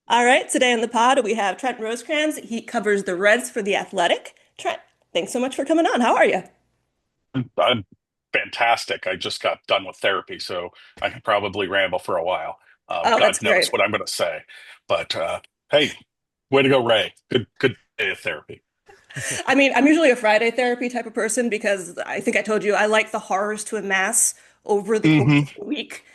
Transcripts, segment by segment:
All right, today on the pod we have Trent Rosencrans. He covers the Reds for the Athletic. Trent, thanks so much for coming on. How are you? I'm fantastic. I just got done with therapy, so I can probably ramble for a while. Oh, God that's knows great. what I'm going to say. But hey, way to go, Ray. Good day of therapy. I mean, I'm usually a Friday therapy type of person because I think I told you I like the horrors to amass over the course hmm of the week.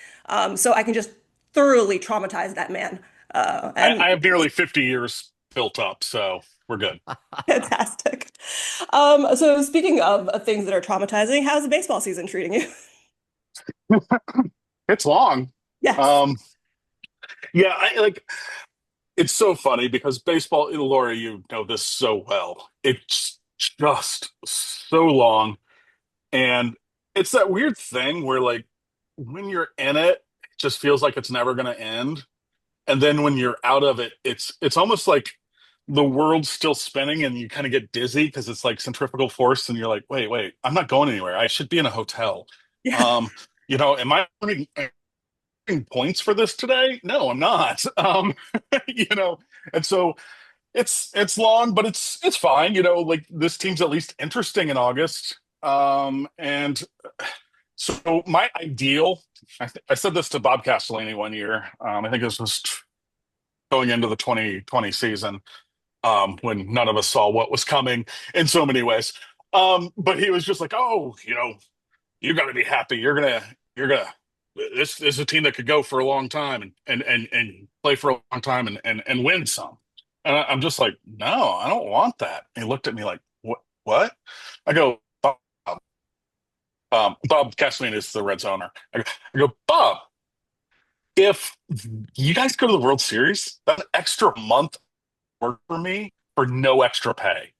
So I can just thoroughly traumatize that man. I And have nearly 50 years built up, so we're good. fantastic. So speaking of things that are traumatizing, how's the baseball season treating you? It's long. Yes. Um, yeah, I like it's so funny because baseball, Laura, you know this so well. It's just so long. And it's that weird thing where like when you're in it, it just feels like it's never going to end. And then when you're out of it, it's almost like the world's still spinning and you kind of get dizzy because it's like centrifugal force and you're like, wait, I'm not going anywhere. I should be in a hotel. Yeah. Um, am I earning points for this today? No, I'm not. You know, and so it's long, but it's fine. Like this team's at least interesting in August. And so my ideal, I said this to Bob Castellini one year. I think this was going into the 2020 season, when none of us saw what was coming in so many ways. But he was just like, "Oh, you got to be happy. You're gonna. This is a team that could go for a long time and play for a long time and win some." And I'm just like, "No, I don't want that." And he looked at me like, "What? What?" I go, Bob Castellini is the Reds owner. I go, Bob, if you guys go to the World Series, that's an extra month work for me for no extra pay.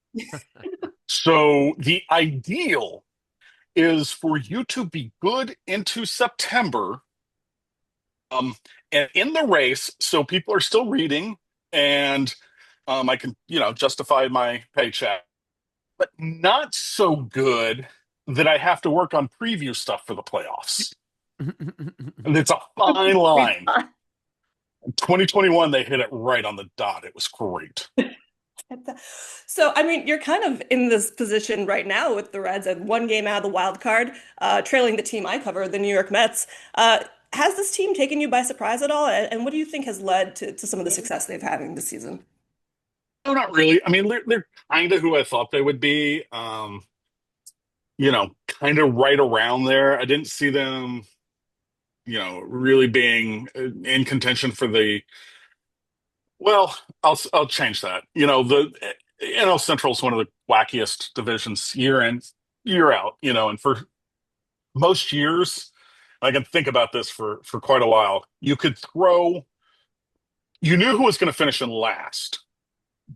So the ideal is for you to be good into September, um, and in the race, so people are still reading, and I can, justify my paycheck, but not so good that I have to work on preview stuff for the playoffs. And it's a fine line. In 2021, they hit it right on the dot. It was great. So, I mean, you're kind of in this position right now with the Reds and one game out of the wild card, trailing the team I cover, the New York Mets. Has this team taken you by surprise at all? And what do you think has led to some of the success they've having this season? No, not really. I mean, they're kind of who I thought they would be. Kind of right around there. I didn't see them, really being in contention for the. Well, I'll change that. The NL Central is one of the wackiest divisions year in, year out. And for most years, I can think about this for quite a while. You knew who was going to finish in last,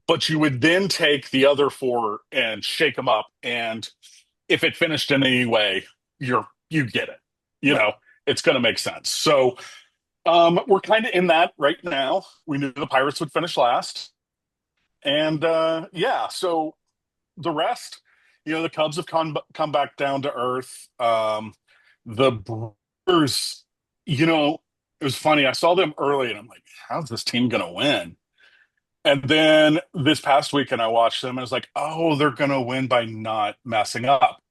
but you would then take the other four and shake them up, and if it finished in any way, you get it. You Right. know, it's going to make sense. So we're kind of in that right now. We knew the Pirates would finish last, and yeah. So the rest, the Cubs have come back down to earth. The Brewers, it was funny. I saw them early, and I'm like, how's this team going to win? And then this past weekend, I watched them, and I was like, oh, they're going to win by not messing up.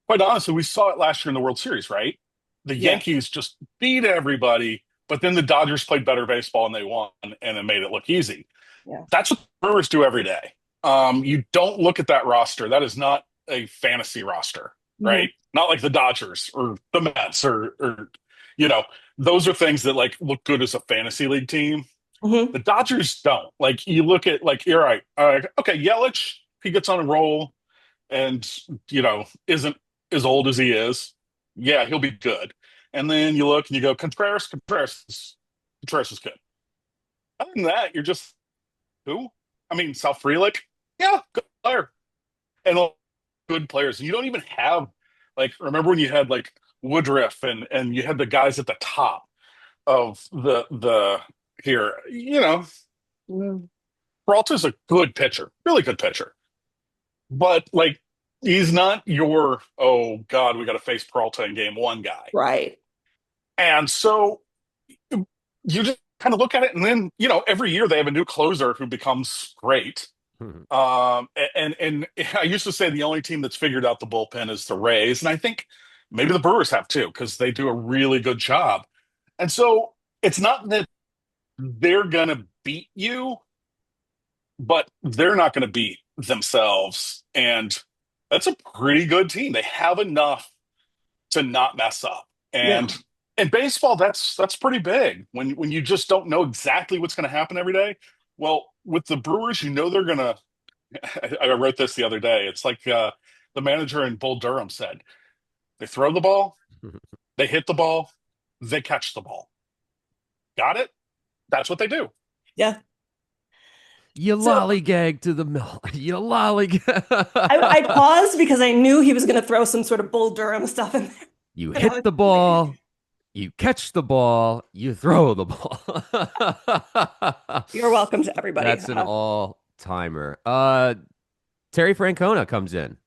Quite honestly, we saw it last year in the World Series, right? The Yeah. Yankees just beat everybody, but then the Dodgers played better baseball and they won, and it made it look easy. Yeah. That's what the Brewers do every day. You don't look at that roster. That is not a fantasy roster, Hmm. right? Not like the Dodgers or the Mets or you know, those are things that like look good as a fantasy league team. Hmm. The Dodgers don't. Like you look at like you're right. Okay, Yelich, he gets on a roll and isn't as old as he is. Yeah, he'll be good. And then you look and you go, Contreras is good. Other than that, you're just who? I mean, South Frelick, yeah, good player, and good players. And you don't even have like remember when you had like Woodruff and you had the guys at the top of the here. Peralta's a good pitcher, really good pitcher, but like he's not your oh God, we got to face Peralta in game one guy. Right. And so you just kind of look at it, and then every year they have a new closer who becomes great. And I used to say the only team that's figured out the bullpen is the Rays, and I think maybe the Brewers have too because they do a really good job. And so it's not that they're gonna beat you, but they're not going to beat themselves, and that's a pretty good team. They have enough to not mess up, Yeah. and in baseball, that's pretty big when you just don't know exactly what's going to happen every day. Well, with the Brewers, they're gonna. I wrote this the other day. It's like the manager in Bull Durham said: they throw the ball, they hit the ball, they catch the ball. Got it? That's what they do. Yeah. You So lollygag to the mill. You I lollygag. paused because I knew he was going to throw some sort of Bull Durham stuff in there. You And I hit was the waiting. ball, you catch the ball, you throw the ball. You're welcome to everybody. That's an all timer. Terry Francona comes in.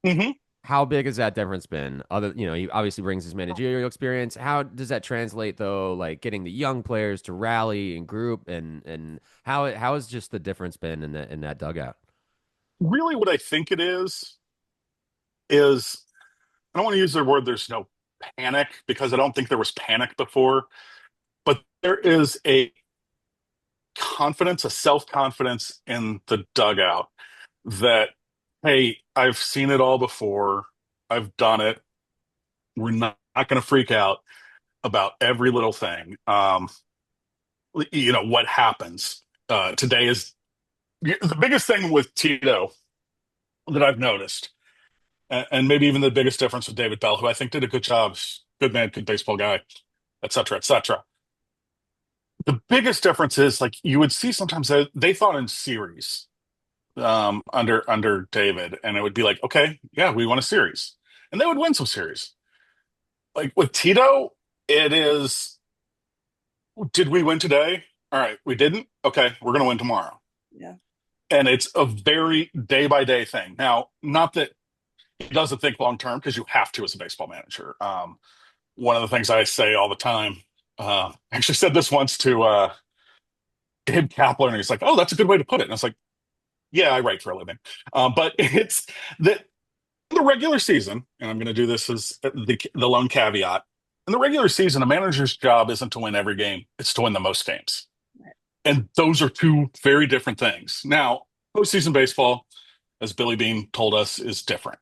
Mhm. How big has that difference been? He obviously brings his managerial experience. How does that translate though? Like getting the young players to rally and group, and how has just the difference been in that dugout? Really, what I think it is I don't want to use the word there's no panic because I don't think there was panic before, but there is a confidence, a self-confidence in the dugout that, hey, I've seen it all before. I've done it. We're not going to freak out about every little thing. What happens today is the biggest thing with Tito that I've noticed, and maybe even the biggest difference with David Bell, who I think did a good job, good man, good baseball guy, et cetera, et cetera. The biggest difference is like you would see sometimes they thought in series under David, and it would be like, okay, yeah, we won a series, and they would win some series. Like with Tito, it is, did we win today? All right, we didn't. Okay, we're gonna win tomorrow, Yeah. and it's a very day by day thing. Now, not that he doesn't think long term because you have to as a baseball manager. One of the things I say all the time. I actually said this once to Gabe Kapler, and he's like, "Oh, that's a good way to put it." And I was like, "Yeah, I write for a living." But it's that in the regular season, and I'm going to do this as the lone caveat. In the regular season, a manager's job isn't to win every game; it's to win the most games, and those are two very different things. Now, postseason baseball, as Billy Bean told us, is different.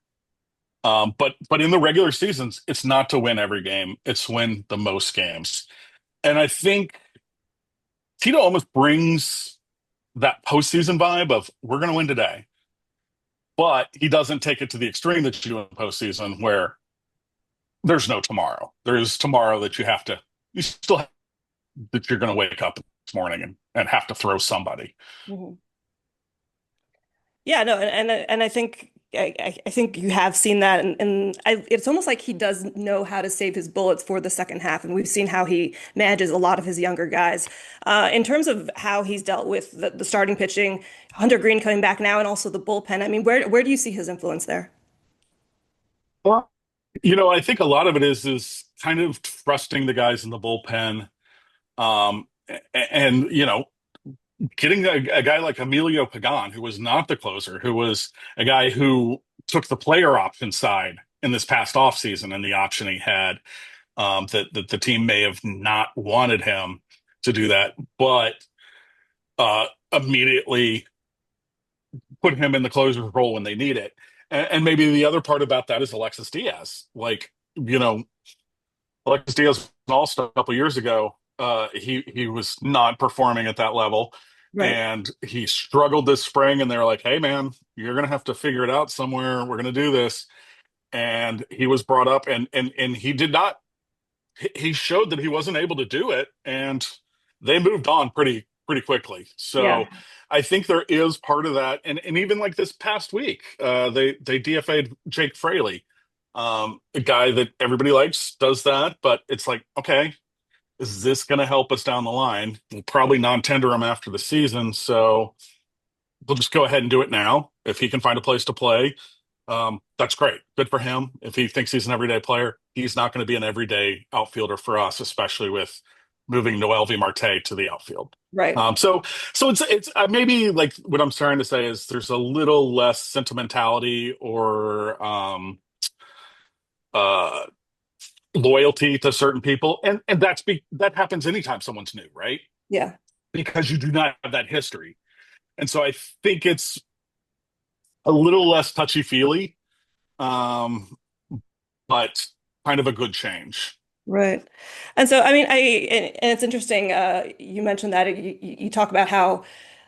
But in the regular seasons, it's not to win every game; it's win the most games. And I think Tito almost brings that postseason vibe of we're going to win today, but he doesn't take it to the extreme that you do in postseason where there's no tomorrow. There's tomorrow that you still have, that you're going to wake up this morning and have to throw somebody. Mhm. Yeah, no, and I think I think you have seen that, and it's almost like he does know how to save his bullets for the second half, and we've seen how he manages a lot of his younger guys. In terms of how he's dealt with the starting pitching, Hunter Green coming back now, and also the bullpen. I mean, where do you see his influence there? Well, I think a lot of it is kind of trusting the guys in the bullpen, and getting a guy like Emilio Pagan, who was not the closer, who was a guy who took the player option side in this past offseason and the option he had, that the team may have not wanted him to do that, but immediately put him in the closer's role when they need it. And maybe the other part about that is Alexis Diaz. Like, Alexis Diaz, an all-star a couple years ago, he was not performing at that level. Right. And he struggled this spring, and they were like, "Hey, man, you're gonna have to figure it out somewhere. We're gonna do this." And he was brought up, and he did not. He showed that he wasn't able to do it, and they moved on pretty quickly. Yeah. So I think there is part of that, and even like this past week, they DFA'd Jake Fraley, a guy that everybody likes, does that, but it's like, okay, is this going to help us down the line? We'll probably non-tender him after the season, so we'll just go ahead and do it now. If he can find a place to play, that's great. Good for him. If he thinks he's an everyday player, he's not going to be an everyday outfielder for us, especially with moving Noel V. Marte to the outfield. Right. So it's maybe like what I'm trying to say is there's a little less sentimentality or uh, loyalty to certain people, and that happens anytime someone's new, right? Yeah. Because you do not have that history, and so I think it's a little less touchy feely, um, but kind of a good change. Right. And so, I mean, and it's interesting. You mentioned that you talk about how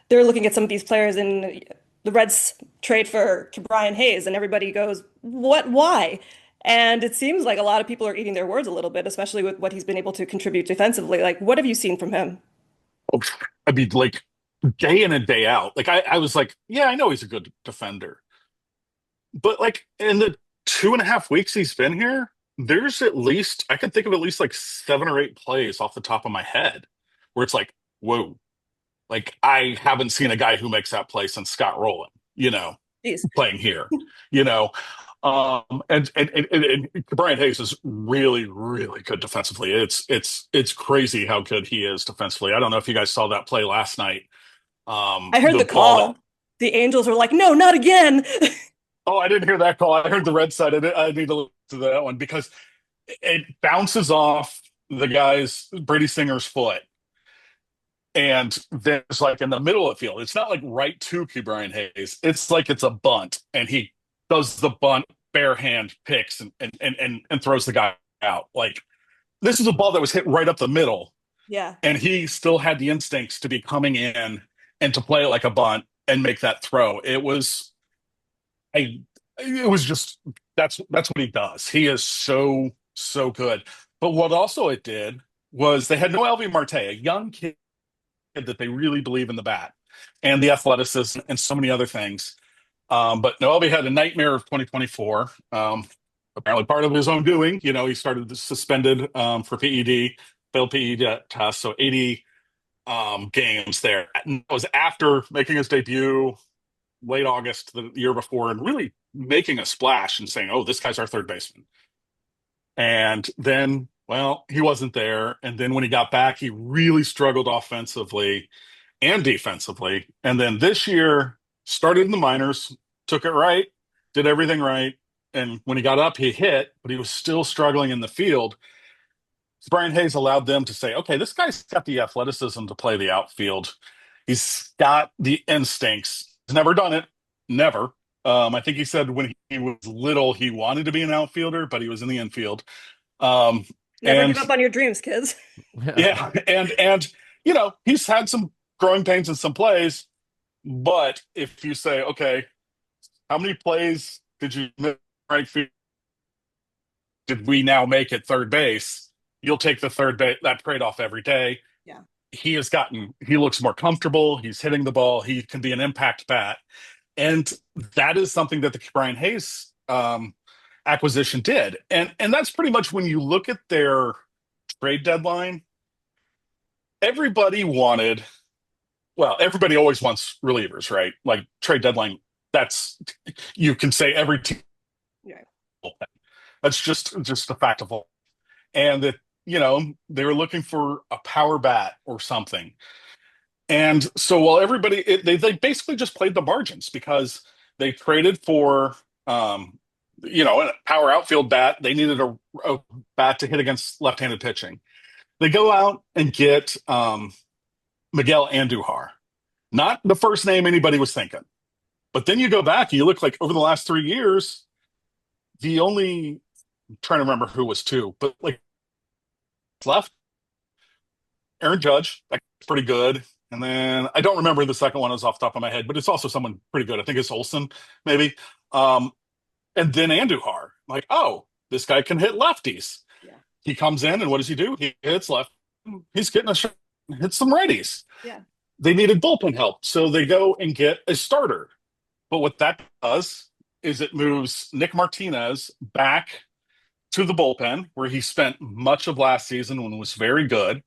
they're looking at some of these players and the Reds trade for Brian Hayes, and everybody goes, "What? Why?" And it seems like a lot of people are eating their words a little bit, especially with what he's been able to contribute defensively. Like, what have you seen from him? I mean, like day in and day out. Like I was like, yeah, I know he's a good defender, but like in the 2.5 weeks he's been here, there's at least I can think of at least like 7 or 8 plays off the top of my head where it's like, whoa, like I haven't seen a guy who makes that play since Scott Rowland, Jeez. playing here, you know. And Brian Hayes is really, really good defensively. It's crazy how good he is defensively. I don't know if you guys saw that play last night. I heard The the ball that call. The Angels were like, "No, not again." Oh, I didn't hear that call. I heard the red side. I need to look to that one because it bounces off the guy's Brady Singer's foot. And then it's like in the middle of the field. It's not like right to Brian Hayes. It's like it's a bunt, and he does the bunt bare hand picks and throws the guy out. Like this is a ball that was hit right up the middle, Yeah. and he still had the instincts to be coming in and to play it like a bunt and make that throw. I it was just that's what he does. He is so good. But what also it did was they had no LV Marte, a young kid that they really believe in the bat and the athleticism and so many other things. But Noelvi had a nightmare of 2024. Apparently part of his own doing. He started suspended for PED, failed PED test, so 80 games there. And it was after making his debut late August the year before and really making a splash and saying, "Oh, this guy's our third baseman." And then, well, he wasn't there. And then when he got back, he really struggled offensively and defensively. And then this year, started in the minors, took it right, did everything right. And when he got up, he hit, but he was still struggling in the field. Brian Hayes allowed them to say, okay, this guy's got the athleticism to play the outfield. He's got the instincts. He's never done it. Never. I think he said when he was little, he wanted to be an outfielder, but he was in the infield. Um, Never give and up on your dreams, kids. yeah, and he's had some growing pains in some plays, but if you say, okay, how many plays did you miss right field? Did we now make at third base? You'll take the third base that trade off every day. Yeah. He looks more comfortable. He's hitting the ball. He can be an impact bat. And that is something that the Brian Hayes acquisition did. And that's pretty much when you look at their trade deadline, everybody wanted, well, everybody always wants relievers, right? Like trade deadline, that's you can say every team. Yeah. That's just a fact of life. And that, they were looking for a power bat or something. And so while they basically just played the margins because they traded for, a power outfield bat. They needed a bat to hit against left-handed pitching. They go out and get Miguel Andujar, not the first name anybody was thinking. But then you go back and you look like over the last 3 years, the only I'm trying to remember who was two, but like left Aaron Judge, that's pretty good. And then I don't remember the second one is off the top of my head, but it's also someone pretty good. I think it's Olson, maybe. And then Andujar, like, oh, this guy can hit lefties. Yeah. He comes in and what does he do? He hits left. He's getting a shot, hits some righties. Yeah. They needed bullpen help, so they go and get a starter. But what that does is it moves Nick Martinez back to the bullpen, where he spent much of last season when it was very good.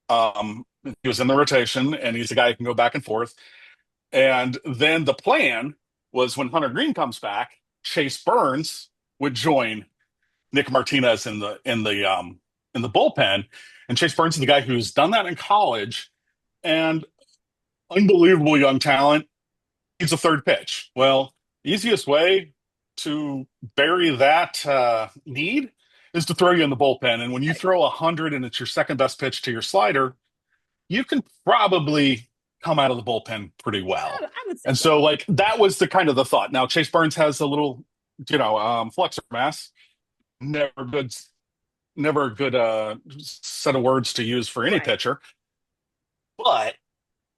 He was in the rotation, and he's a guy who can go back and forth. And then the plan was when Hunter Green comes back, Chase Burns would join Nick Martinez in the in the bullpen. And Chase Burns is the guy who's done that in college and unbelievable young talent. Needs a third pitch. Well, easiest way to bury that need is to throw you in the bullpen. And when you Right. throw 100 and it's your second best pitch to your slider, you can probably come out of the bullpen pretty well. I would say And so. so, like, that was the kind of the thought. Now, Chase Burns has a little, flexor mass. Never good, never a good set of words to use for any Right. pitcher, but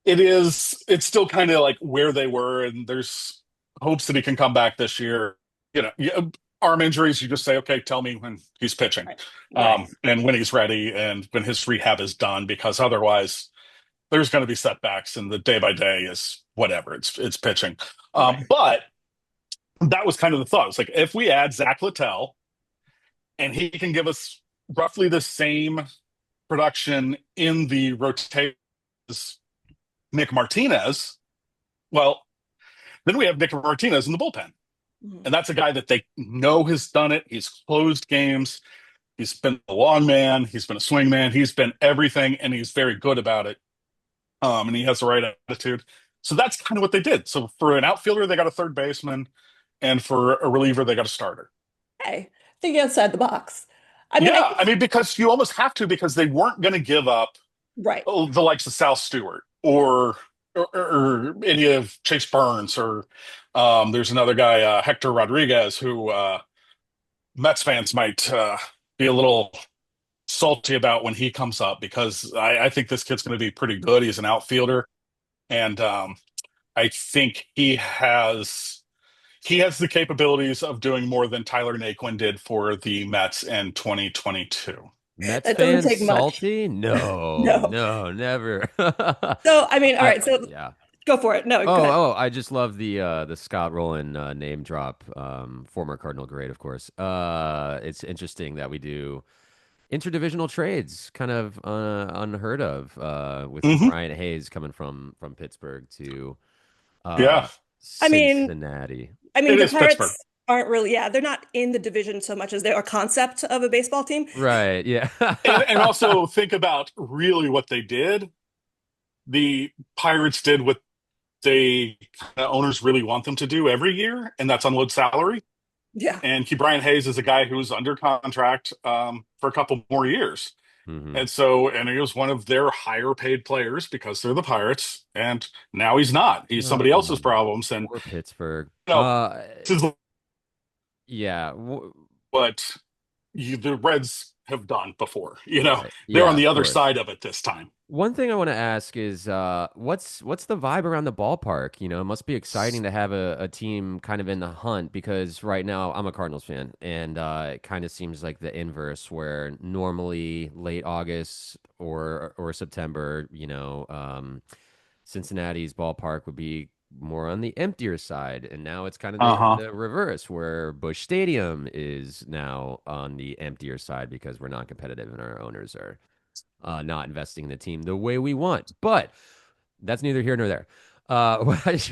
it's still kind of like where they were, and there's hopes that he can come back this year. Arm injuries, you just say, okay, tell me when he's pitching, Right. Right. and when he's ready, and when his rehab is done, because otherwise there's going to be setbacks, and the day by day is whatever. It's pitching, Right. but that was kind of the thought. It's like if we add Zach Littell, and he can give us roughly the same production in the rotation as Nick Martinez, well, then we have Nick Martinez in the bullpen. Mhm. And that's a guy that they know has done it. He's closed games. He's been a long man. He's been a swing man. He's been everything, and he's very good about it. And he has the right attitude. So that's kind of what they did. So for an outfielder, they got a third baseman, and for a reliever, they got a starter. Hey, thinking outside the box. I mean, I Yeah, think I mean, because you almost have to, because they weren't going to give up right. the likes of Sal Stewart or any of Chase Burns or there's another guy, Hector Rodriguez, who Mets fans might be a little salty about when he comes up, because I think this kid's going to be pretty good. He's an outfielder, and I think he has the capabilities of doing more than Tyler Naquin did for the Mets in 2022. Mets That doesn't fans take much. salty? No, No. no, never. So, I mean, all I right. So yeah. go for it. No, go ahead. I just love the Scott Rowland name drop. Former Cardinal great, of course. It's interesting that we do interdivisional trades, kind of unheard of, with Hmm. Brian Hayes coming from Pittsburgh to Yeah, I mean, Cincinnati. it the is Pittsburgh. Pirates aren't really, yeah, they're not in the division so much as they are a concept of a baseball team. Right, yeah. And also think about really what they did. The Pirates did what they owners really want them to do every year, and that's unload salary. Yeah. And Key Brian Hayes is a guy who's under contract for a couple more years. Hmm. And he was one of their higher paid players because they're the Pirates. And now he's not. He's somebody else's Oh, problems. And, poor Pittsburgh. you know, this is Yeah. what the Reds have done before. Right. They're Yeah, on of the other course. side of it this time. One thing I want to ask is what's the vibe around the ballpark? It must be exciting to have a team kind of in the hunt, because right now I'm a Cardinals fan, and it kind of seems like the inverse, where normally late August or September, Cincinnati's ballpark would be more on the emptier side, and now it's kind of the Uh-huh. the reverse, where Busch Stadium is now on the emptier side because we're not competitive and our owners are not investing in the team the way we want. But that's neither here nor there.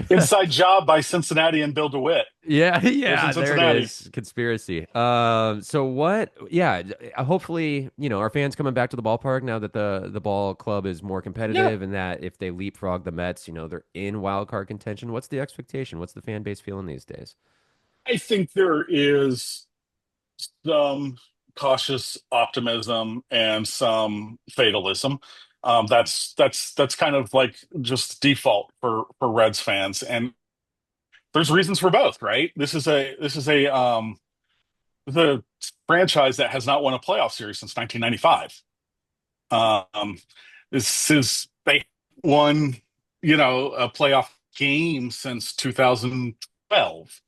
Inside job by Cincinnati and Bill DeWitt. Yeah, Lives in yeah, there it Cincinnati. is. Conspiracy. So what? Yeah, hopefully, our fans coming back to the ballpark now that the ball club is more Yeah. competitive, and that if they leapfrog the Mets, they're in wild card contention. What's the expectation? What's the fan base feeling these days? I think there is some cautious optimism and some fatalism. That's kind of like just default for Reds fans, and there's reasons for both, right? This is a franchise that has not won a playoff series since 1995. Um, they won, a playoff game since 2012,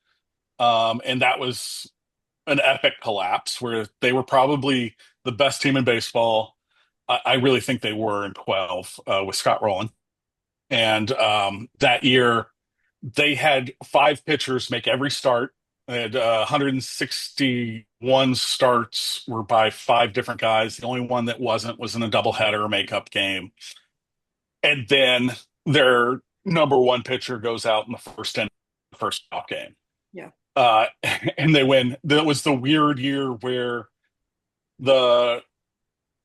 and that was an epic collapse where they were probably the best team in baseball. I really think they were in 12 with Scott Rowland. And that year, they had five pitchers make every start. They had 161 starts were by five different guys. The only one that wasn't was in a doubleheader makeup game. And then their number one pitcher goes out in the first off game. Yeah. And they win. That was the weird year where the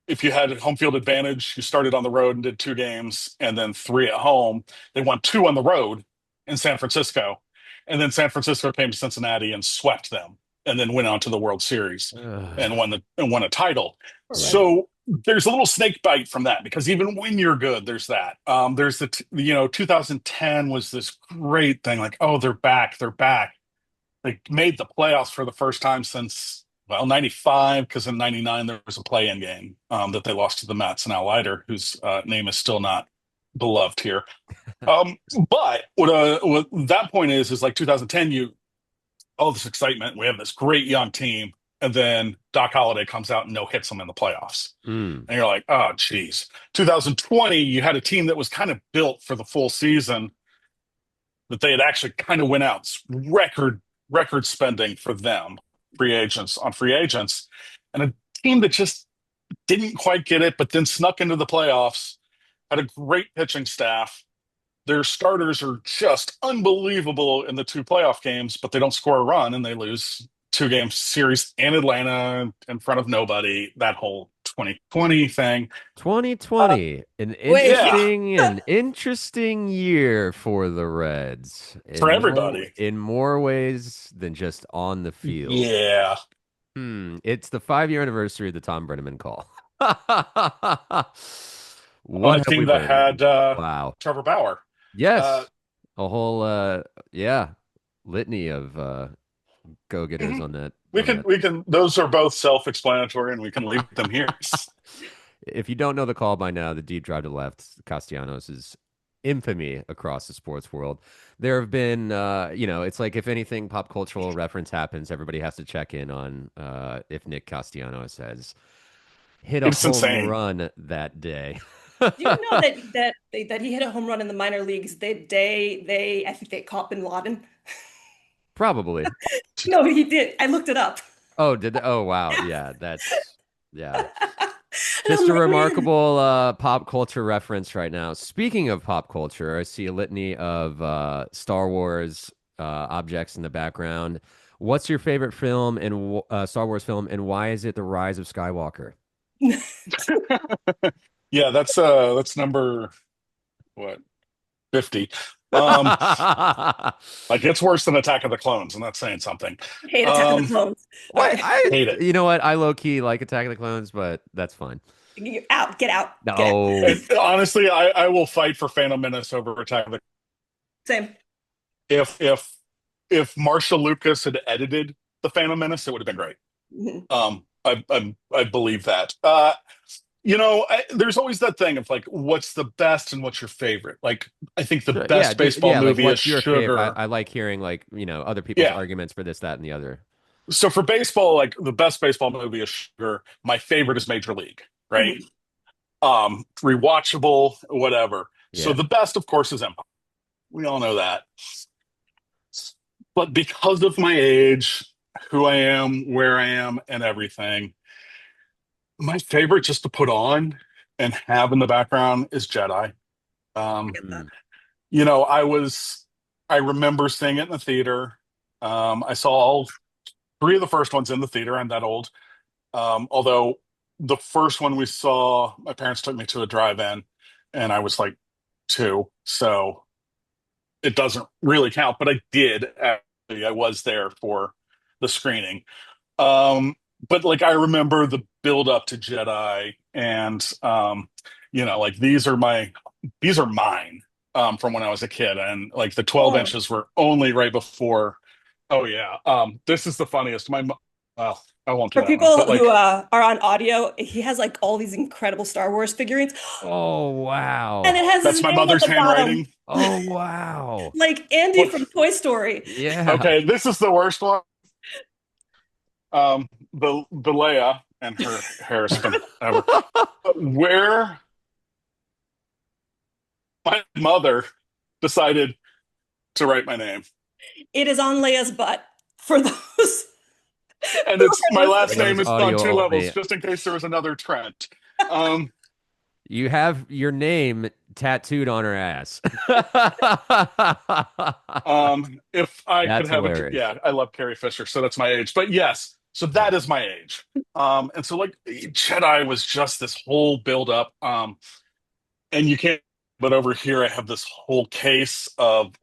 if you had home field advantage, you started on the road and did 2 games and then 3 at home. They won 2 on the road in San Francisco. And then San Francisco came to Cincinnati and swept them and then went on to the World Series and Ugh. won a title. Yeah. So there's a little snake bite from that because even when you're good, there's that. There's 2010 was this great thing like, oh, they're back, they're back. They made the playoffs for the first time since, well, 95, because in 99 there was a play-in game that they lost to the Mets and Al Leiter, whose name is still not beloved here. Um, but what that point is like 2010, all this excitement. We have this great young team, and then Doc Holliday comes out and no hits them in the playoffs. Mm. And you're like, oh, geez. 2020, you had a team that was kind of built for the full season, that they had actually kind of went out record spending for them, free agents on free agents, and a team that just didn't quite get it, but then snuck into the playoffs, had a great pitching staff. Their starters are just unbelievable in the 2 playoff games, but they don't score a run and they lose 2 game series in Atlanta in front of nobody. That whole 2020 thing. Uh, 2020, Wait, yeah, an interesting year for the Reds for everybody. in more ways than just on the field. Yeah. It's the 5-year anniversary of the Tom Brenneman call. What A have we team that learned? had Wow. Trevor Bauer. Uh, Yes. A whole yeah, litany of go-getters mhm. on that We can, those are both self-explanatory and we can leave them here. If you don't know the call by now, the deep drive to left, Castellanos' infamy across the sports world. There have been, it's like if anything pop cultural reference happens, everybody has to check in on if Nick Castellanos has hit a It's home insane. run that day. do you know that he hit a home run in the minor leagues the day I think they caught Bin Laden? Probably. No, he did. I looked it up. Oh, did they? Oh, wow. Yes. Yeah, that's, yeah. And I'm Just a like, man. remarkable pop culture reference right now. Speaking of pop culture, I see a litany of Star Wars objects in the background. What's your favorite film and Star Wars film, and why is it The Rise of Skywalker? Yeah, that's number what, 50. Um, like it's worse than Attack of the Clones, and that's saying something. Hate Attack of the Um, Clones. What hate it. you know what? I low key like Attack of the Clones, but that's fine. You're out. Get out. Get out. No, Honestly, I will fight for Phantom Menace over Attack of the. Same. If Marshall Lucas had edited the Phantom Menace, it would have been great. Mhm. I believe that. There's always that thing of like, what's the best and what's your favorite? Like, I think the yeah, best baseball like movie is what's your favorite? Sugar. I like hearing like other people's Yeah. arguments for this, that, and the other. So for baseball, like the best baseball movie is Sugar. My favorite is Major League, right? Mhm. Rewatchable, whatever. So Yeah. the best, of course, is Empire. We all know that. But because of my age, who I am, where I am, and everything, my favorite just to put on and have in the background is Jedi. I Um, get that. I remember seeing it in the theater. I saw all 3 of the first ones in the theater. I'm that old. Although the first one we saw, my parents took me to a drive-in, and I was like 2, so it doesn't really count. But I did actually. I was there for the screening. Um, but like I remember the build up to Jedi, and like these are mine from when I was a kid, and like the 12 Oh, inches were only right before. Oh yeah, this is the funniest. Well, I won't do for that one, people but who like are on audio, he has like all these incredible Star Wars figurines, Oh and wow. it has his that's my name at mother's the bottom, handwriting. Oh wow. like Andy What? from Toy Story. Yeah. Okay, this is the worst one. The Leia and her hair has been ever. Where my mother decided to write my name. It is on Leia's butt for those And who it's are my For last listening. name those is on audio 2 levels, only, just in case there was another Trent. Um, you have your name tattooed on her ass. if I could That's have hilarious. yeah, I love Carrie Fisher, so that's my age. But yes, So that is my age. And so like Jedi was just this whole build up. And you can't, but over here I have this whole case of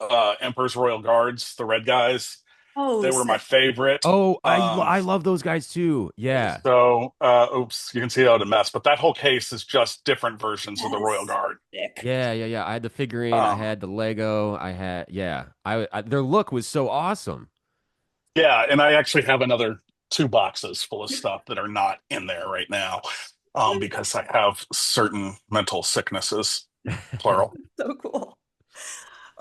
Emperor's Royal Guards, the red guys. Oh, They were my sick. favorite. Oh, Um, I love those guys too. Yeah. so oops, you can see how it a mess, but that whole case is just different versions of the Royal Yes. Guard. Sick. Yeah. I had the figurine, I Um, had the Lego, I had yeah. Their look was so awesome. yeah, and I actually have another two boxes full of stuff that are not in there right now, because I have certain mental sicknesses, plural. So cool.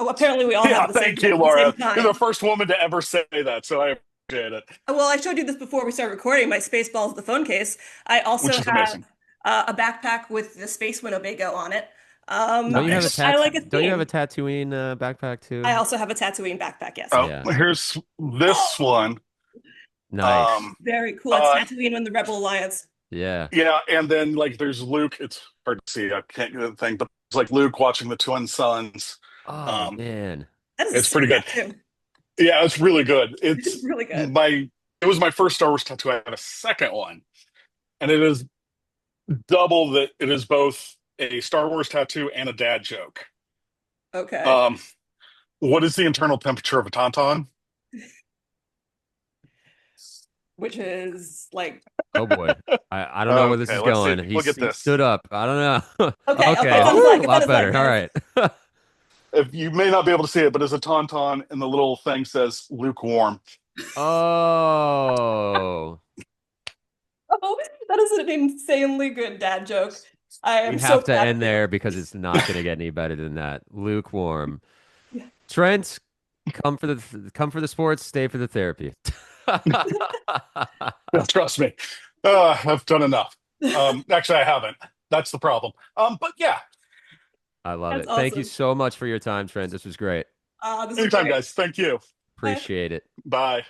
Oh, apparently we all Yeah, have thank you, the same Laura. You're the kind. first woman to ever say that, so I appreciate it, Well, I showed you this before we started recording, my Spaceballs the phone case. I which also is have amazing. a backpack with the Space Winnebago on it. Nice. I like a Don't you have a theme. Tatooine backpack I too? also have a Tatooine backpack, yes. Oh, Yeah. here's this one. Nice. Um, Very cool. It's uh, Tatooine and the Rebel Alliance. Yeah. yeah, and then like there's Luke. It's hard to see. I can't get the thing, but it's like Luke watching the twin sons. Oh Um, man. That is a it's sick pretty good. tattoo. Yeah, it's really good. It's It's really good. my. It was my first Star Wars tattoo. I have a second one, and it is double that. It is both a Star Wars tattoo and a dad joke. Okay. Um, what is the internal temperature of a tauntaun? Which is like, Oh boy. I don't know where this Okay, is let's see. going. Look at He this. stood up. I don't know. okay, Okay. it's on his Um, Woo, leg. a It's on lot his leg, better. All guys. right. if you may not be able to see it, but it's a tauntaun, and the little thing says lukewarm. Oh. Oh, that is an insanely good dad joke. I We am so have to proud of end you. there because it's not going to get any better than that. Lukewarm. Yeah. Trent, come for the sports, stay for the therapy. Trust me, I've done enough. Actually, I haven't. That's the problem. But yeah, I love That's it. Thank you awesome. so much for your time, Trent. This was great. This is anytime, great. guys. Thank you. Bye. Appreciate it. Bye.